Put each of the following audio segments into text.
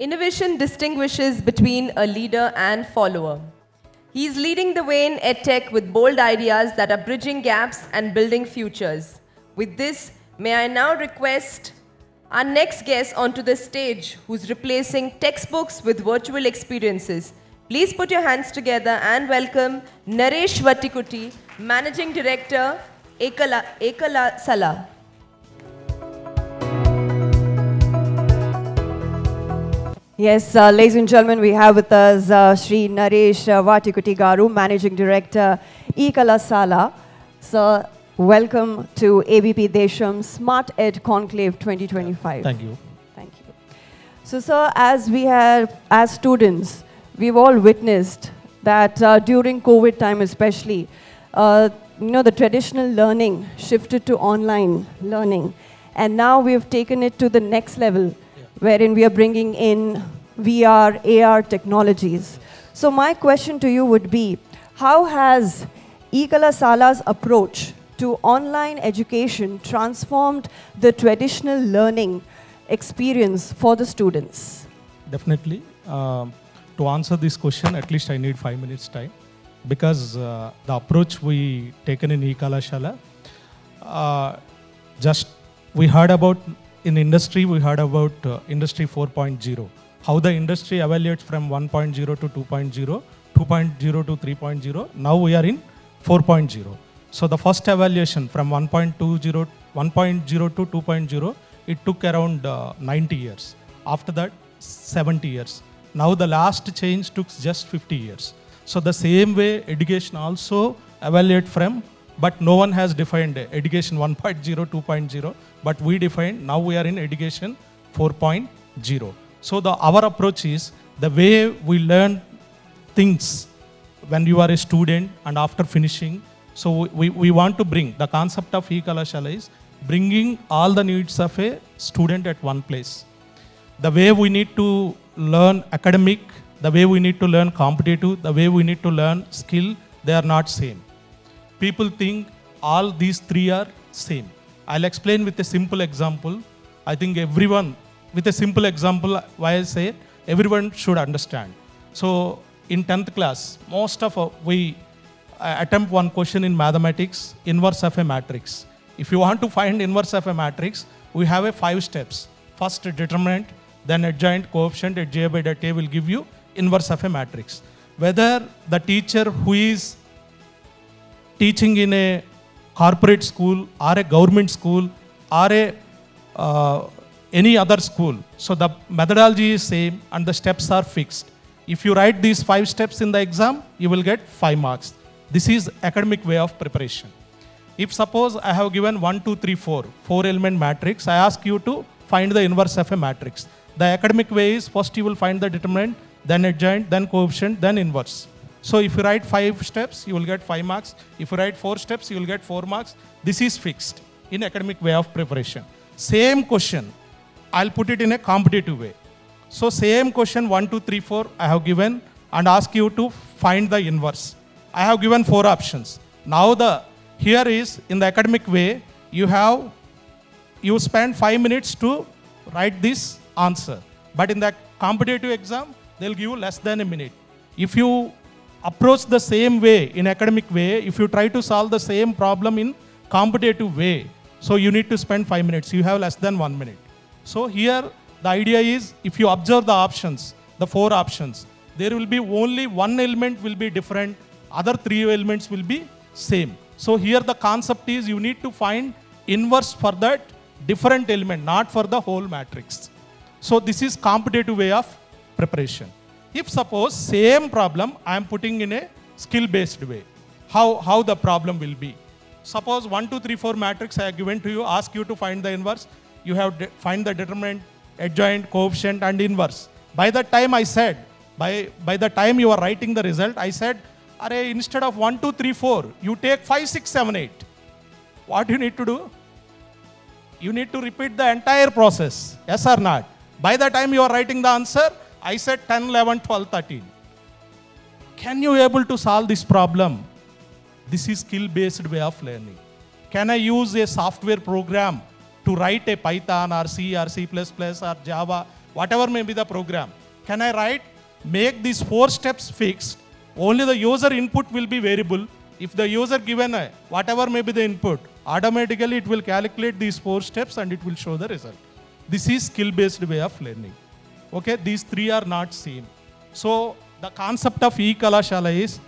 Innovation distinguishes between a leader and follower. He is leading the way in EdTech with bold ideas that are bridging gaps and building futures. With this, may I now request our next guest onto the stage, who's replacing textbooks with virtual experiences. Please put your hands together and welcome Naresh Vattikutti, Managing Director, Ekalasala. Yes, ladies and gentlemen, we have with us Shri Naresh Vattikutti Garu, Managing Director, Ekalasala. Sir, welcome to ABP Desam Smart Ed Conclave 2025. Thank you. Thank you. So, sir, as students, we've all witnessed that during COVID time especially, the traditional learning shifted to online learning. And now we've taken it to the next level, wherein we are bringing in VR, AR technologies. So my question to you would be, how has Ekalasala's approach to online education transformed the traditional learning experience for the students? Definitely. To answer this question, at least I need 5 minutes time, because the approach we taken in Ekalasala, we heard about in industry, we heard about industry 4.0, how the industry evaluates from 1.0 to 2.0, 2.0 to 3.0. Now we are in 4.0. So the first evaluation from 1.0 to 2.0, it took around 90 years. After that, 70 years. Now the last change took just 50 years. So the same way education also evaluate from, but no one has defined education 1.0, 2.0, but we defined, now we are in education 4.0. So our approach is the way we learn things when you are a student and after finishing. So we want to bring, the concept of Ekalasala is bringing all the needs of a student at one place. The way we need to learn academic, the way we need to learn competitive, the way we need to learn skill, they are not same. People think all these three are same. I'll explain with a simple example. I think everyone, with a simple example, why I say everyone should understand. So in 10th class, most of we attempt one question in mathematics, inverse of a matrix. If you want to find inverse of a matrix, we have a 5 steps. First determinant, then adjoint, coefficient, at j by dot a will give you inverse of a matrix. Whether the teacher who is teaching in a corporate school or a government school or any other school, so the methodology is same and the steps are fixed. If you write these 5 steps in the exam, you will get 5 marks. This is academic way of preparation. If suppose I have given 1, 2, 3, 4 element matrix, I ask you to find the inverse of a matrix. The academic way is first you will find the determinant, then adjoint, then coefficient, then inverse. So if you write 5 steps, you will get 5 marks. If you write 4 steps, you will get 4 marks. This is fixed in academic way of preparation. Same question, I'll put it in a competitive way. So same question 1, 2, 3, 4 I have given and ask you to find the inverse. I have given 4 options. Now here is in the academic way, you spend 5 minutes to write this answer. But in the competitive exam, they'll give you less than a minute. If you approach the same way in academic way, if you try to solve the same problem in competitive way, so you need to spend 5 minutes. You have less than 1 minute. So here the idea is, if you observe the options, the 4 options, there will be only one element will be different, other 3 elements will be same. So here the concept is you need to find inverse for that different element, not for the whole matrix. So this is competitive way of preparation. If suppose same problem I am putting in a skill based way, how the problem will be. Suppose 1, 2, 3, 4 matrix I have given to you, ask you to find the inverse. You have find the determinant, adjoint, coefficient and inverse. By the time I said, by the time you are writing the result, I said, instead of 1, 2, 3, 4, you take 5, 6, 7, 8. What you need to do? You need to repeat the entire process. Yes or not? By the time you are writing the answer, I said 10, 11, 12, 13. Can you able to solve this problem? This is skill-based way of learning. Can I use a software program to write a Python or C or C++ or Java, whatever may be the program? can I write, make these 4 steps fixed? Only the user input will be variable. If the user given whatever may be the input, automatically it will calculate these 4 steps and it will show the result. This is skill-based way of learning. Okay, these 3 are not same. So the concept of Ekalasala is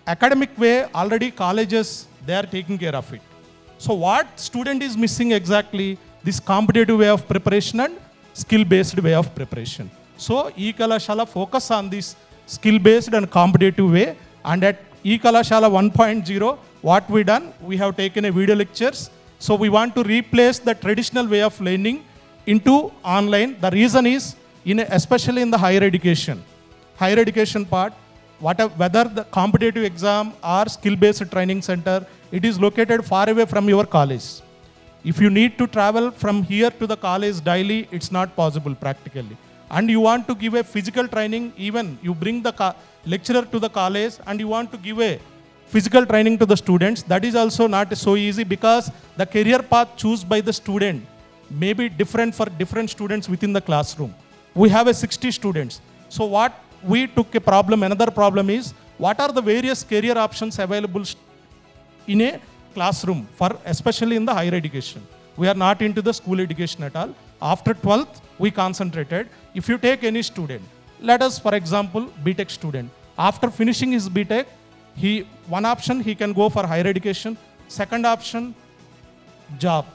academic way, already colleges, they are taking care of it. So what student is missing exactly? This competitive way of preparation and skill-based way of preparation. So Ekalasala focus on this skill-based and competitive way, and at Ekalasala 1.0, what we done? We have taken a video lectures. So we want to replace the traditional way of learning into online. The reason is, especially in the higher education part, whether the competitive exam or skill-based training center, it is located far away from your college. If you need to travel from here to the college daily, it's not possible practically. And you want to give a physical training, even you bring the lecturer to the college and you want to give a physical training to the students, that is also not so easy, because the career path chosen by the student may be different for different students within the classroom. We have 60 students. So what we took another problem is, what are the various career options available in a classroom for, especially in the higher education. We are not into the school education at all. After 12th, we concentrated. If you take any student, let us, for example, BTech student. After finishing his BTech, one option, he can go for higher education. Second option, job.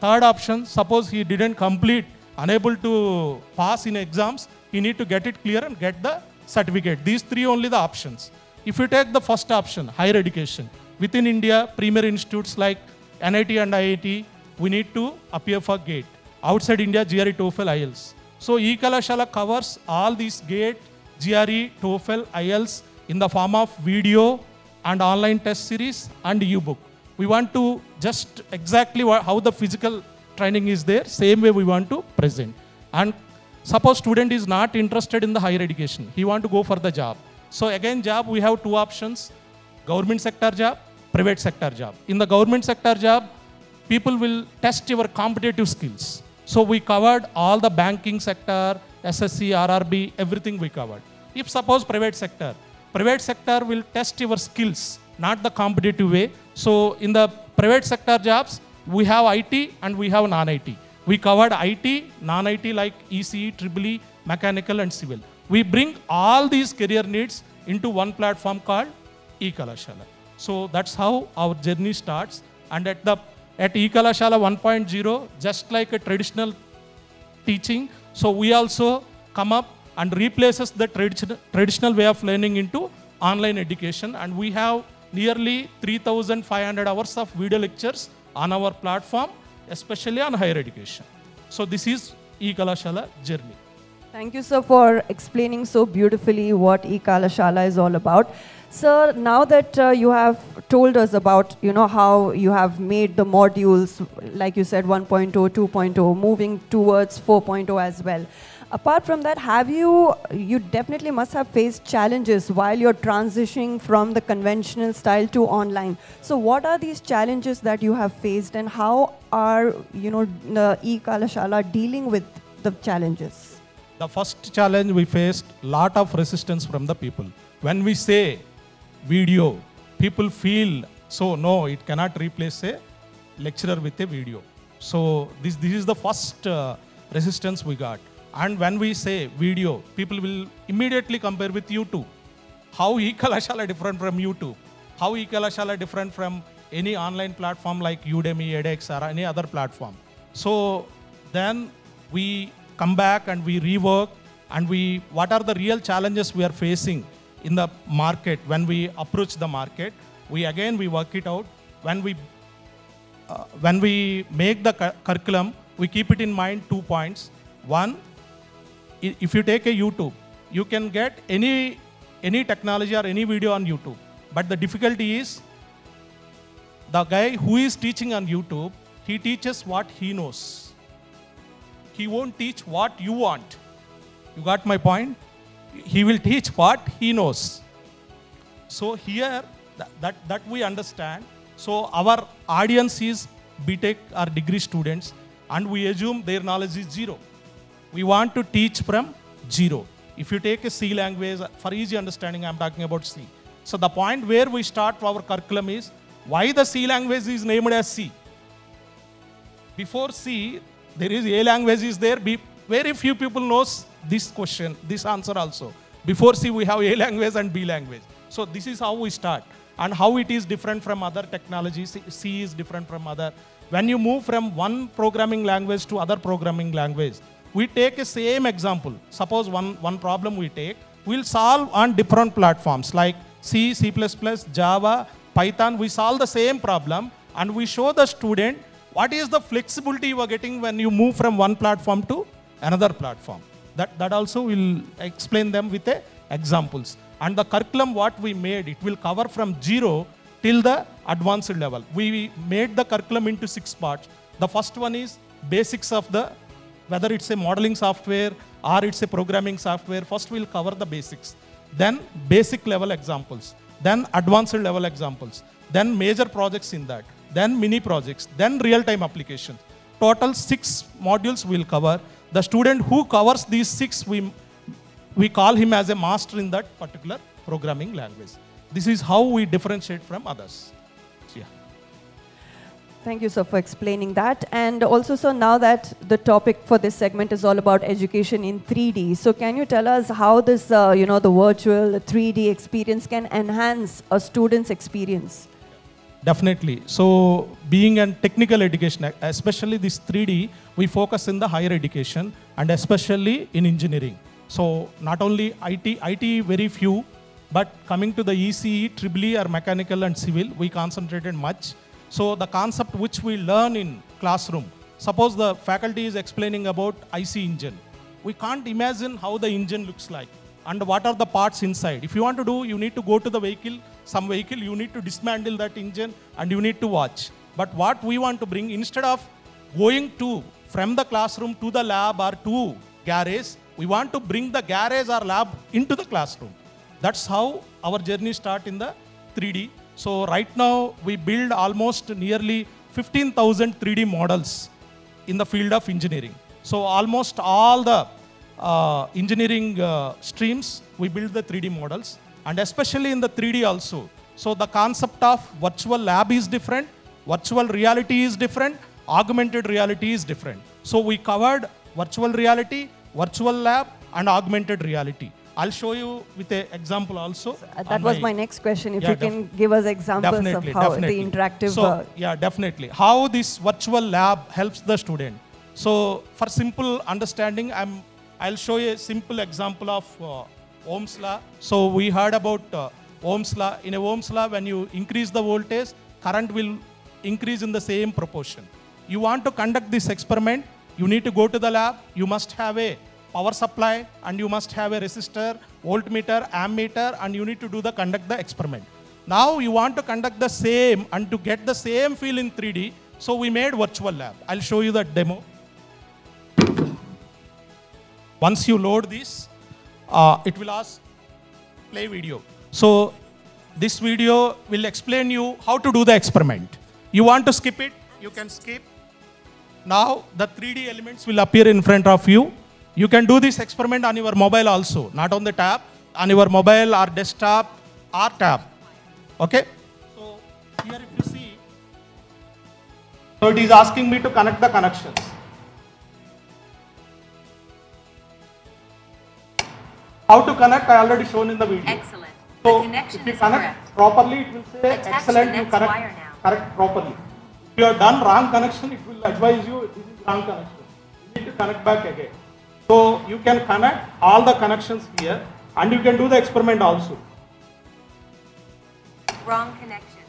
Third option, suppose he didn't complete, unable to pass in exams, he need to get it clear and get the certificate. These 3 only the options. If you take the first option, higher education, within India, premier institutes like NIT and IIT, we need to appear for GATE. Outside India, GRE, TOEFL, IELTS. So Ekalasala covers all these GATE, GRE, TOEFL, IELTS in the form of video and online test series and ebook. We want to just exactly how the physical training is there, same way we want to present. And suppose student is not interested in the higher education, he want to go for the job. So again, job, we have 2 options, government sector job, private sector job. In the government sector job, people will test your competitive skills. So we covered all the banking sector, SSC, RRB, everything we covered. If suppose private sector will test your skills, not the competitive way. So in the private sector jobs, we have IT and we have non-IT. We covered IT, non-IT like ECE, EEE, mechanical and civil. We bring all these career needs into one platform called Ekalasala. So that's how our journey starts. And at Ekalasala 1.0, just like a traditional teaching, so we also come up and replaces the traditional way of learning into online education. And we have nearly 3,500 hours of video lectures on our platform, especially on higher education. So this is Ekalasala journey. Thank you, sir, for explaining so beautifully what Ekalasala is all about. Sir, now that you have told us about, how you have made the modules, like you said, 1.0, 2.0, moving towards 4.0 as well. Apart from that, you definitely must have faced challenges while you're transitioning from the conventional style to online. So what are these challenges that you have faced, and how are, the Ekalasala dealing with the challenges? The first challenge we faced, lot of resistance from the people. When we say video, people feel, so no, it cannot replace a lecturer with a video. So this is the first resistance we got. And when we say video, people will immediately compare with YouTube. How Ekalasala different from YouTube? How Ekalasala different from any online platform like Udemy, edX, or any other platform? So then we come back and we rework, and what are the real challenges we are facing in the market when we approach the market. We work it out. When we make the curriculum, we keep it in mind 2 points. One, if you take a YouTube, you can get any technology or any video on YouTube. But the difficulty is, the guy who is teaching on YouTube, he teaches what he knows. He won't teach what you want. You got my point? He will teach what he knows. So here, that we understand. So our audience is BTech or degree students, and we assume their knowledge is zero. We want to teach from zero. If you take a C language, for easy understanding, I'm talking about C. So the point where we start our curriculum is why the C language is named as C. Before C, there is A language is there. Very few people knows this question, this answer also. Before C, we have A language and B language. So this is how we start. And how it is different from other technologies. C is different from other. When you move from one programming language to other programming language, we take a same example. Suppose one problem we take, we'll solve on different platforms like C, C++, Java, Python. We solve the same problem and we show the student what is the flexibility you are getting when you move from one platform to another platform. That also will explain them with examples. And the curriculum what we made, it will cover from 0 till the advanced level. We made the curriculum into 6 parts. The first one is basics of whether it's a modeling software or it's a programming software. First we'll cover the basics. Then basic level examples. Then advanced level examples. Then major projects in that. Then mini projects. Then real-time applications. Total 6 modules we'll cover. The student who covers these 6, we call him as a master in that particular programming language. This is how we differentiate from others. Yeah. Thank you, sir, for explaining that. And also, sir, now that the topic for this segment is all about education in 3D, so can you tell us how this, the virtual 3D experience can enhance a student's experience? Definitely. So being a technical education, especially this 3D, we focus in the higher education and especially in engineering. So not only IT very few, but coming to the ECE, EEE or mechanical and civil, we concentrated much. So the concept which we learn in classroom, suppose the faculty is explaining about IC engine. We can't imagine how the engine looks like and what are the parts inside. If you want to do, you need to go to the vehicle, some vehicle, you need to dismantle that engine and you need to watch. But what we want to bring, instead of going from the classroom to the lab or to garage, we want to bring the garage or lab into the classroom. That's how our journey starts in the 3D. So right now we build almost nearly 15,000 3D models in the field of engineering. So almost all the engineering streams, we build the 3D models, and especially in the 3D also. So the concept of virtual lab is different, virtual reality is different, augmented reality is different. So we covered virtual reality, virtual lab, and augmented reality. I'll show you with an example also. That was my next question. If you can give us examples of how the interactive... So, definitely. How this virtual lab helps the student. So, for simple understanding, I'll show you a simple example of Ohm's law. So, we heard about Ohm's law. In a Ohm's law, when you increase the voltage, current will increase in the same proportion. You want to conduct this experiment, you need to go to the lab, you must have a power supply and you must have a resistor, voltmeter, ammeter, and you need to conduct the experiment. Now you want to conduct the same and to get the same feel in 3D, so we made virtual lab. I'll show you the demo. Once you load this, it will ask play video. So this video will explain you how to do the experiment. You want to skip it, you can skip. Now the 3D elements will appear in front of you. You can do this experiment on your mobile also, not on the tab, on your mobile or desktop or tab. Okay? So here if you see, so it is asking me to connect the connections. How to connect, I already shown in the video. Excellent. So the connection if you is connect correct. properly, it will say Attach excellent, the you next wire now. correct properly. If you have done wrong connection, it will advise you this is wrong connection. You need to connect back again. So you can connect all the connections here and you can do the experiment also. Wrong connection.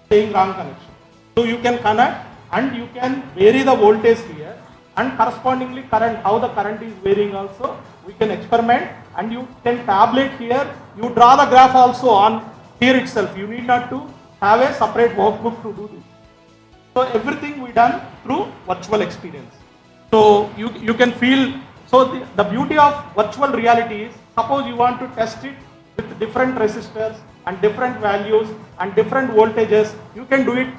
Saying wrong connection. So you can connect and you can vary the voltage here and correspondingly current, how the current is varying also. We can experiment and you can tablet here. You draw the graph also on here itself. You need not to have a separate workbook to do this. So everything we done through virtual experience. So you can feel, so the beauty of virtual reality is, suppose you want to test it with different resistors and different values and different voltages, you can do it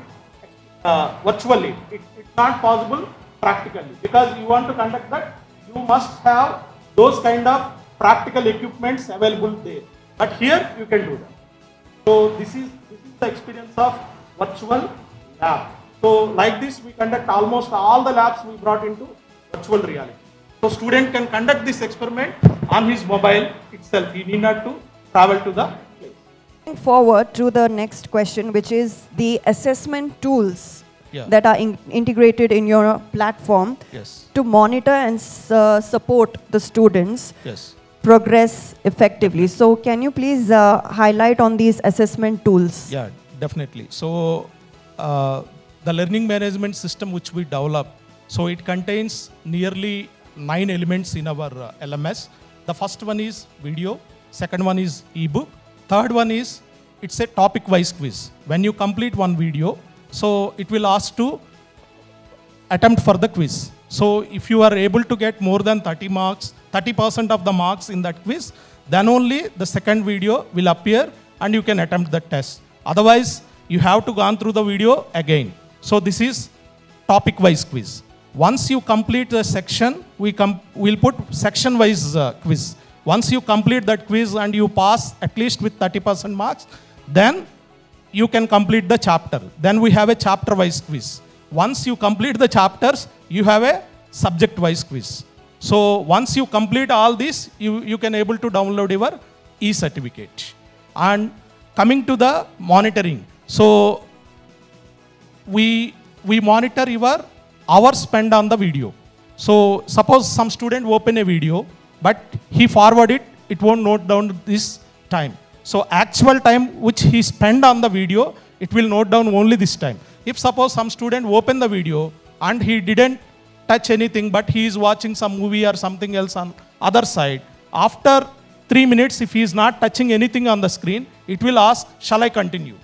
virtually. It's not possible practically because you want to conduct that, you must have those kind of practical equipments available there. But here you can do that. So this is the experience of virtual lab. So like this we conduct almost all the labs we brought into virtual reality. So student can conduct this experiment on his mobile itself. He need not to travel to the place. Moving forward to the next question, which is the assessment tools that are integrated in your platform to monitor and support the students progress effectively. So can you please highlight on these assessment tools? Yeah, definitely. So the learning management system which we develop, so it contains nearly 9 elements in our LMS. The first one is video, second one is ebook, third one is it's a topic wise quiz. When you complete one video, so it will ask to attempt for the quiz. So if you are able to get more than 30 marks, 30% of the marks in that quiz, then only the second video will appear and you can attempt the test. Otherwise, you have to go through the video again. So this is topic wise quiz. Once you complete the section, we'll put section wise quiz. Once you complete that quiz and you pass at least with 30% marks, then you can complete the chapter. Then we have a chapter wise quiz. Once you complete the chapters, you have a subject wise quiz. So once you complete all this, you can able to download your e-certificate. And coming to the monitoring, so we monitor your hours spent on the video. So suppose some student open a video, but he forward it won't note down this time. So actual time which he spent on the video, it will note down only this time. If suppose some student open the video and he didn't touch anything, but he is watching some movie or something else on other side, after 3 minutes, if he is not touching anything on the screen, it will ask, shall I continue?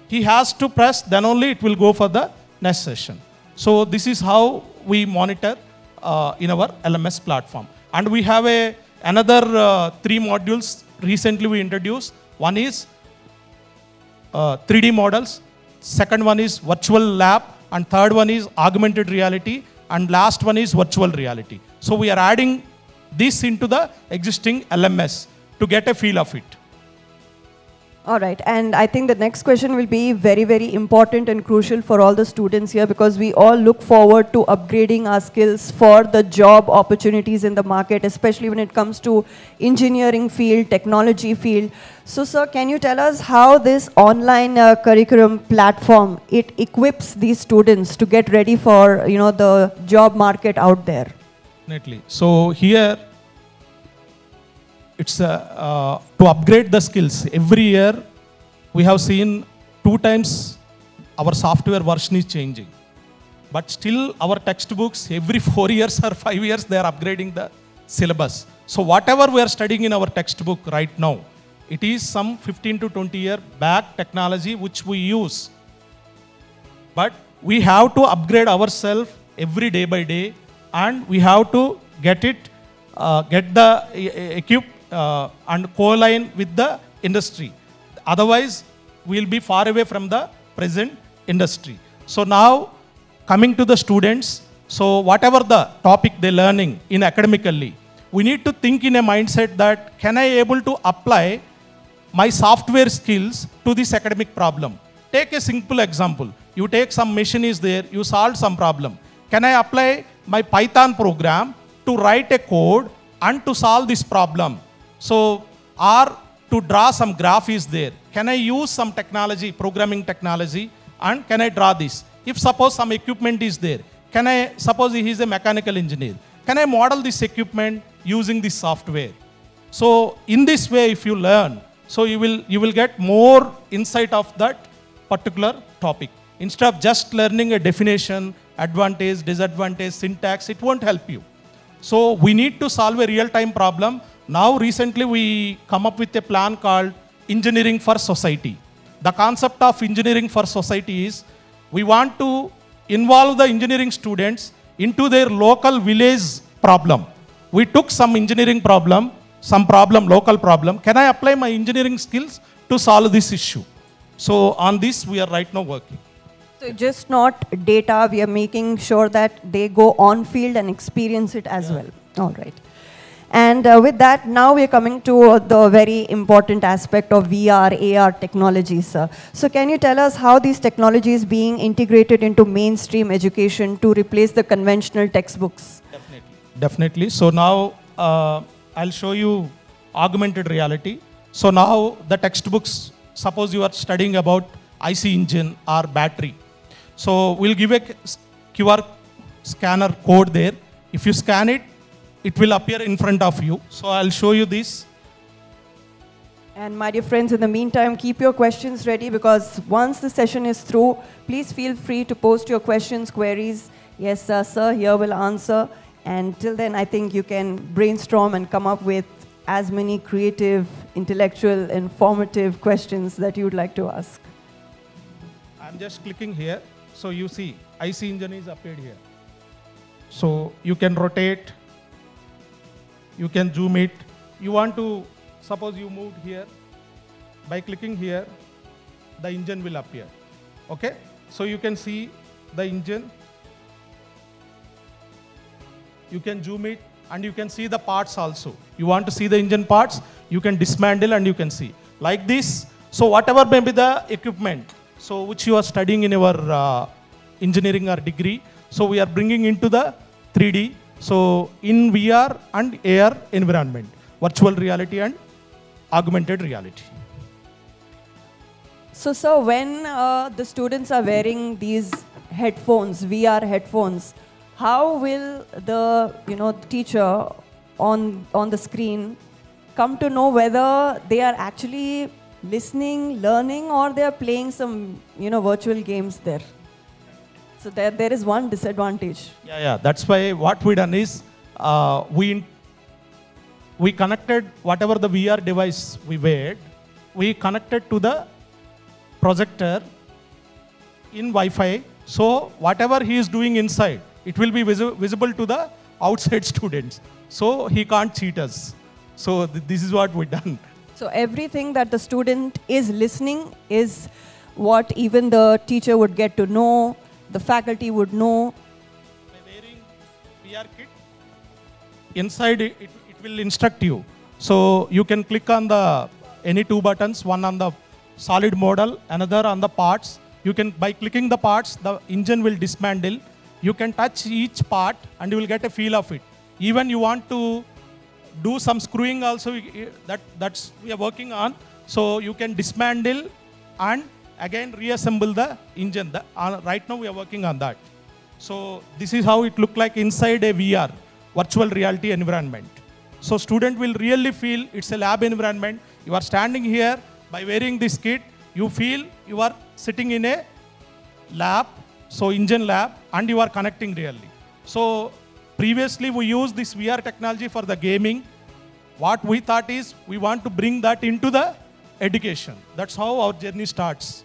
He has to press, then only it will go for the next session. So this is how we monitor in our LMS platform. And we have another 3 modules recently we introduced. One is 3D models, second one is virtual lab, and third one is augmented reality, and last one is virtual reality. So we are adding this into the existing LMS to get a feel of it. All right, and I think the next question will be very, very important and crucial for all the students here, because we all look forward to upgrading our skills for the job opportunities in the market, especially when it comes to engineering field, technology field. So sir, can you tell us how this online curriculum platform, it equips these students to get ready for, the job market out there? Definitely. So here, it's to upgrade the skills. Every year, we have seen 2 times our software version is changing. But still, our textbooks, every 4 years or 5 years, they are upgrading the syllabus. So whatever we are studying in our textbook right now, it is some 15 to 20 year back technology which we use. But we have to upgrade ourselves every day by day, and we have to get the equip and co-align with the industry. Otherwise, we will be far away from the present industry. So now, coming to the students, so whatever the topic they're learning in academically, we need to think in a mindset that, can I able to apply my software skills to this academic problem? Take a simple example. You take some machine is there, you solve some problem. Can I apply my Python program to write a code and to solve this problem? So, or to draw some graph is there. Can I use some technology, programming technology, and can I draw this? If suppose some equipment is there, can I, suppose he is a mechanical engineer, can I model this equipment using this software? So in this way, if you learn, so you will get more insight of that particular topic. Instead of just learning a definition, advantage, disadvantage, syntax, it won't help you. So we need to solve a real-time problem. Now recently we come up with a plan called Engineering for Society. The concept of Engineering for Society is, we want to involve the engineering students into their local village problem. We took some engineering problem, local problem. Can I apply my engineering skills to solve this issue? So on this we are right now working. So just not data, we are making sure that they go on field and experience it as well. All right. And with that, now we're coming to the very important aspect of VR, AR technologies, sir. So can you tell us how these technologies being integrated into mainstream education to replace the conventional textbooks? Definitely. So now I'll show you augmented reality. So now the textbooks, suppose you are studying about IC engine or battery. So we'll give a QR scanner code there. If you scan it, it will appear in front of you. So I'll show you this. And my dear friends, in the meantime, keep your questions ready, because once the session is through, please feel free to post your questions, queries. Yes, sir, here will answer. And till then, I think you can brainstorm and come up with as many creative, intellectual, informative questions that you'd like to ask. I'm just clicking here. So you see, IC engine is appeared here. So you can rotate, you can zoom it. You want to, suppose you moved here, by clicking here, the engine will appear. Okay? So you can see the engine. You can zoom it and you can see the parts also. You want to see the engine parts, you can dismantle and you can see. Like this, so whatever may be the equipment, so which you are studying in your engineering or degree, so we are bringing into the 3D, so in VR and AR environment, virtual reality and augmented reality. So, sir, when the students are wearing these headphones, VR headphones, how will the teacher on the screen come to know whether they are actually listening, learning, or they are playing some virtual games there? So there is one disadvantage. Yeah. That's why what we done is we connected whatever the VR device we wear, we connected to the projector in Wi-Fi. So whatever he is doing inside, it will be visible to the outside students. So he can't cheat us. So this is what we done. So everything that the student is listening is what even the teacher would get to know, the faculty would know. By wearing VR kit, inside it will instruct you. So you can click on the any two buttons, one on the solid model, another on the parts. You can, by clicking the parts, the engine will dismantle. You can touch each part and you will get a feel of it. Even you want to do some screwing also, that's we are working on. So you can dismantle and again reassemble the engine. Right now we are working on that. So this is how it look like inside a VR, virtual reality environment. So student will really feel it's a lab environment. You are standing here, by wearing this kit, you feel you are sitting in a lab, so engine lab, and you are connecting really. So previously we used this VR technology for the gaming. What we thought is we want to bring that into the education. That's how our journey starts.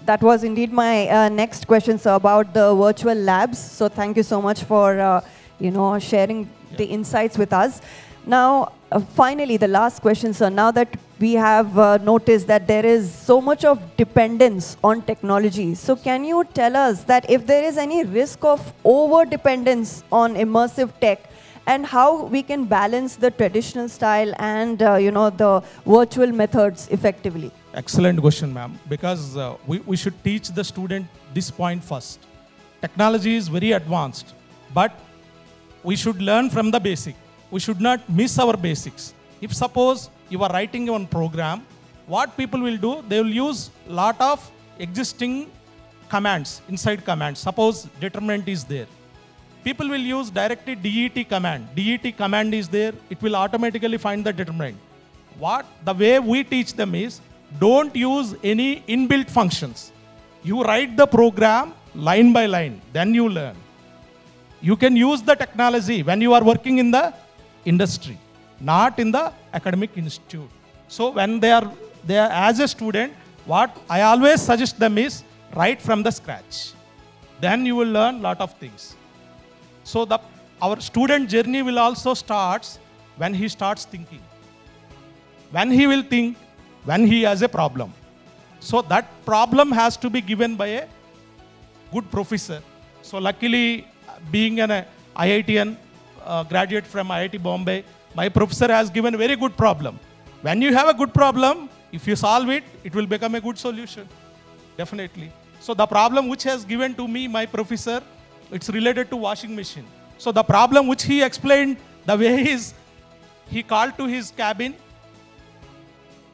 That was indeed my next question, sir, about the virtual labs. So thank you so much for sharing the insights with us. Now, finally, the last question, sir. Now that we have noticed that there is so much of dependence on technology, so can you tell us that if there is any risk of over-dependence on immersive tech, and how we can balance the traditional style and the virtual methods effectively? Excellent question, ma'am. Because we should teach the student this point first. Technology is very advanced, but we should learn from the basic. We should not miss our basics. If suppose you are writing one program, what people will do, they will use lot of existing commands, inside commands. Suppose determinant is there. People will use directly DET command. DET command is there, it will automatically find the determinant. The way we teach them is, don't use any inbuilt functions. You write the program line by line, then you learn. You can use the technology when you are working in the industry, not in the academic institute. So when they are as a student, what I always suggest them is write from the scratch. Then you will learn lot of things. So our student journey will also start when he starts thinking. When he will think, when he has a problem. So that problem has to be given by a good professor. So luckily, being an IITian, graduate from IIT Bombay. My professor has given a very good problem. When you have a good problem, if you solve it, it will become a good solution. Definitely. So the problem which has given to me, my professor, it's related to washing machine. So the problem which he explained, the way is, he called to his cabin,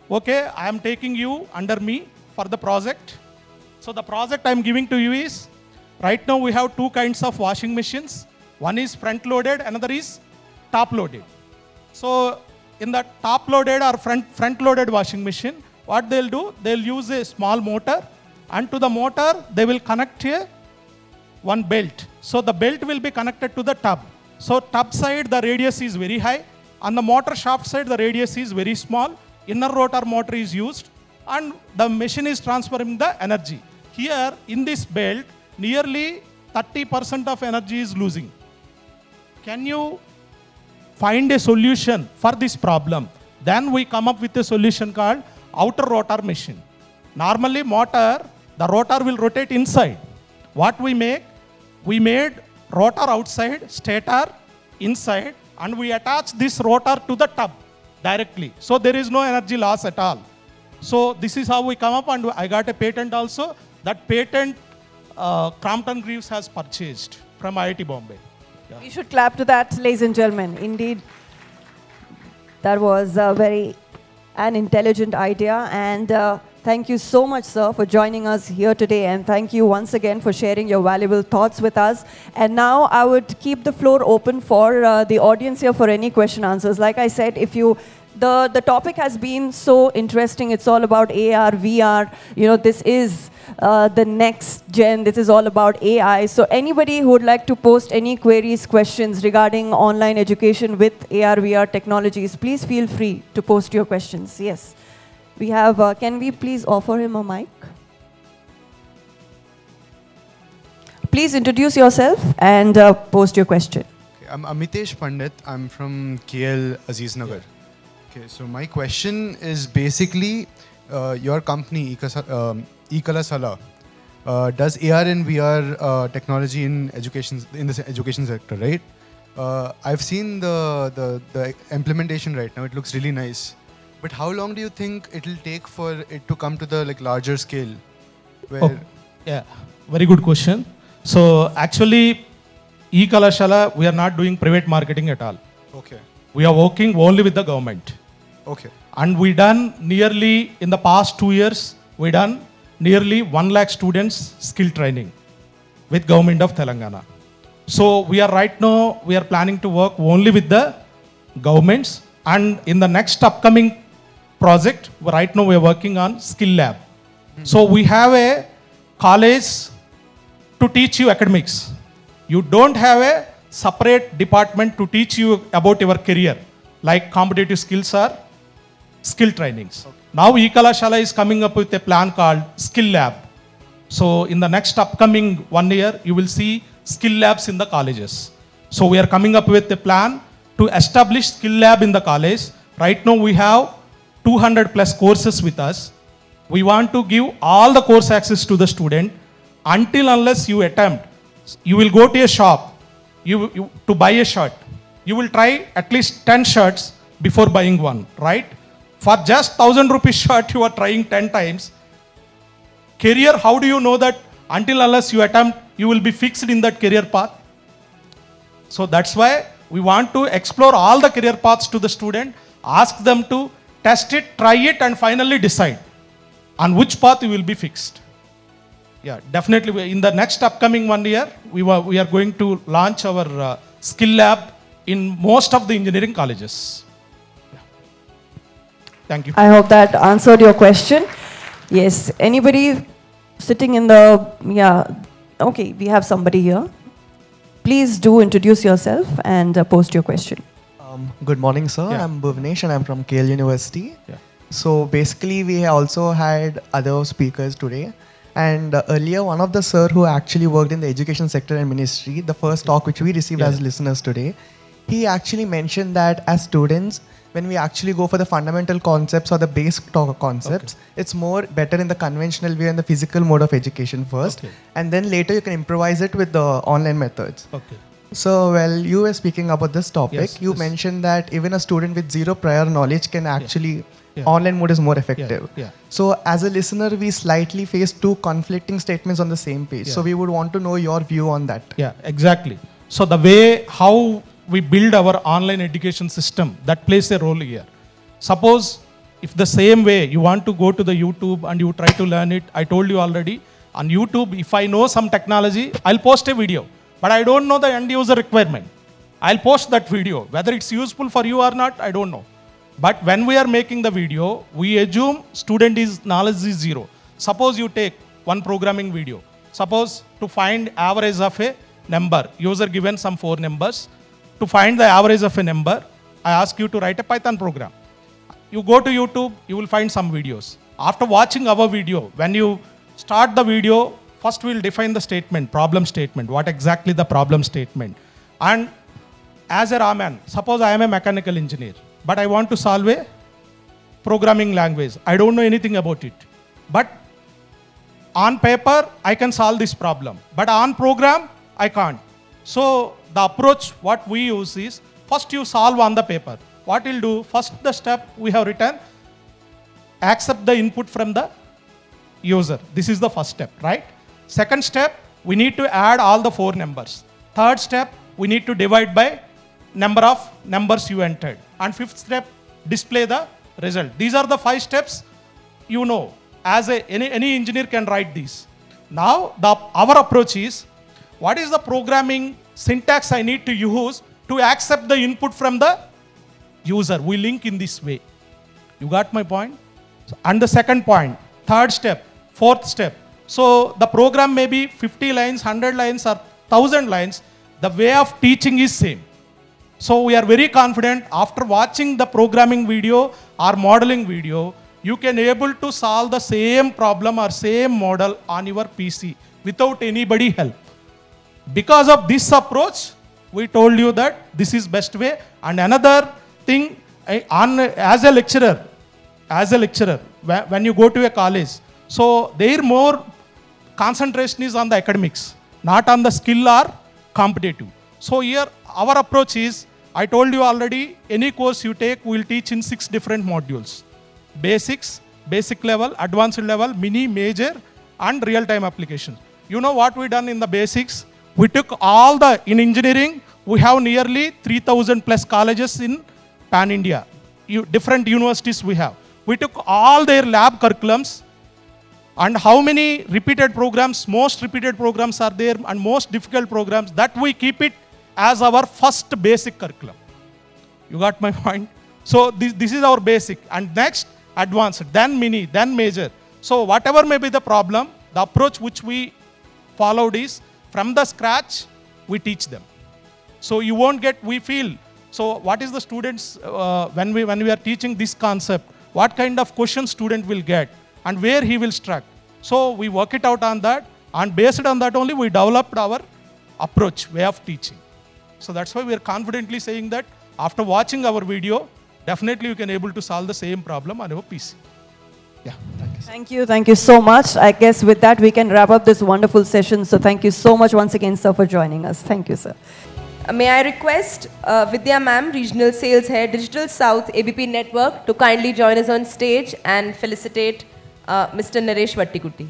okay, I am taking you under me for the project. So the project I am giving to you is, right now we have two kinds of washing machines. One is front loaded, another is top loaded. So in the top loaded or front loaded washing machine, what they'll do, they'll use a small motor, and to the motor they will connect one belt. So the belt will be connected to the tub. So tub side the radius is very high, on the motor shaft side the radius is very small. Inner rotor motor is used and the machine is transferring the energy. Here in this belt, nearly 30% of energy is losing. Can you find a solution for this problem? Then we come up with a solution called outer rotor machine. Normally motor, the rotor will rotate inside. What we make? We made rotor outside, stator inside, and we attach this rotor to the tub directly. So there is no energy loss at all. So this is how we come up, and I got a patent also. That patent Crompton Greaves has purchased from IIT Bombay. Yeah. We should clap to that, ladies and gentlemen. Indeed, that was a very an intelligent idea. And thank you so much, sir, for joining us here today. And thank you once again for sharing your valuable thoughts with us. And now I would keep the floor open for the audience here for any question answers. Like I said, if you the topic has been so interesting. It's all about AR, VR. You know, this is the next gen. This is all about AI. So anybody who would like to post any queries, questions regarding online education with AR, VR technologies, please feel free to post your questions. Yes. We have, can we please offer him a mic? Please introduce yourself and post your question. Okay, I'm Amitesh Pandit. I'm from KL Aziznagar. Okay, so my question is basically your company, Ekalasala, does AR and VR technology in the education sector, right? I've seen the implementation right now. It looks really nice. But how long do you think it will take for it to come to the larger scale? Yeah, very good question. So actually, Ekalasala, we are not doing private marketing at all. Okay. We are working only with the government. Okay. And we done nearly, in the past 2 years, we done nearly 1 lakh students skill training with government of Telangana. So we are right now, we are planning to work only with the governments, and in the next upcoming project, right now we are working on skill lab. So we have a college to teach you academics. You don't have a separate department to teach you about your career, like competitive skills or skill trainings. Okay. Now Ekalasala is coming up with a plan called Skill Lab. So in the next upcoming 1 year, you will see skill labs in the colleges. So we are coming up with a plan to establish skill lab in the college. Right now we have 200 plus courses with us. We want to give all the course access to the student until unless you attempt. You will go to a shop to buy a shirt. You will try at least 10 shirts before buying one, right? For just 1,000 rupees shirt, you are trying 10 times. Career, how do you know that until unless you attempt, you will be fixed in that career path? So that's why we want to explore all the career paths to the student, ask them to test it, try it, and finally decide on which path you will be fixed. Yeah, definitely. In the next upcoming 1 year, we are going to launch our skill lab in most of the engineering colleges. Thank you. I hope that answered your question. Yes. Anybody sitting in the, okay, we have somebody here. Please do introduce yourself and post your question. Good morning, sir. Yeah. I'm Bhuvnesh and I'm from KL University. Yeah. So basically, we also had other speakers today. And earlier, one of the sir who actually worked in the education sector and ministry, the first talk which we received as listeners today, he actually mentioned that as students, when we actually go for the fundamental concepts or the basic concepts, it's more better in the conventional way and the physical mode of education first. And then later you can improvise it with the online methods. So, well, you were speaking about this topic. Yes, You yes. mentioned that even a student with zero prior knowledge can actually, Yeah. online mode is more effective. Yeah. So, as a listener, we slightly face two conflicting statements on the same page. So, Yeah. we would want to know your view on that. Yeah, exactly. So the way how we build our online education system, that plays a role here. Suppose if the same way you want to go to the YouTube and you try to learn it, I told you already, on YouTube, if I know some technology, I'll post a video, but I don't know the end user requirement. I'll post that video. Whether it's useful for you or not, I don't know. But when we are making the video, we assume student is knowledge is zero. Suppose you take one programming video. Suppose to find average of a number, user given some 4 numbers. To find the average of a number, I ask you to write a Python program. You go to YouTube, you will find some videos. After watching our video, when you start the video, first we'll define the statement, problem statement, what exactly the problem statement. And as a Raman, suppose I am a mechanical engineer, but I want to solve a programming language. I don't know anything about it. But on paper, I can solve this problem. But on program, I can't. So the approach what we use is, first you solve on the paper. What we'll do, first the step we have written, accept the input from the user. This is the first step, right? Second step, we need to add all the 4 numbers. Third step, we need to divide by number of numbers you entered. And fifth step, display the result. These are the 5 steps you know. As any engineer can write these. Now our approach is, what is the programming syntax I need to use to accept the input from the user? We link in this way. You got my point? And the second point, third step, fourth step. So the program may be 50 lines, 100 lines or 1000 lines. The way of teaching is same. So we are very confident after watching the programming video or modeling video, you can able to solve the same problem or same model on your PC without anybody help. Because of this approach, we told you that this is best way. And another thing, as a lecturer, when you go to a college, so their more concentration is on the academics, not on the skill or competitive. So here our approach is, I told you already, any course you take, we will teach in 6 different modules. Basics, basic level, advanced level, mini, major, and real-time applications. You know what we done in the basics? We took in engineering, we have nearly 3,000 plus colleges in pan-India. Different universities we have. We took all their lab curriculums and how many repeated programs, most repeated programs are there and most difficult programs, that we keep it as our first basic curriculum. You got my point? So this is our basic. And next, advanced, then mini, then major. So whatever may be the problem, the approach which we followed is, from the scratch, we teach them. So you won't get, we feel, so what is the students, when we are teaching this concept, what kind of question student will get and where he will struggle. So we work it out on that, and based on that only we developed our approach, way of teaching. So that's why we are confidently saying that after watching our video, definitely you can able to solve the same problem on your PC. Yeah, thank you. Thank you so much. I guess with that we can wrap up this wonderful session. So thank you so much once again, sir, for joining us. Thank you, sir. May I request Vidya Ma'am, Regional Sales Head, Digital South ABP Network, to kindly join us on stage and felicitate Mr. Naresh Vattikutti.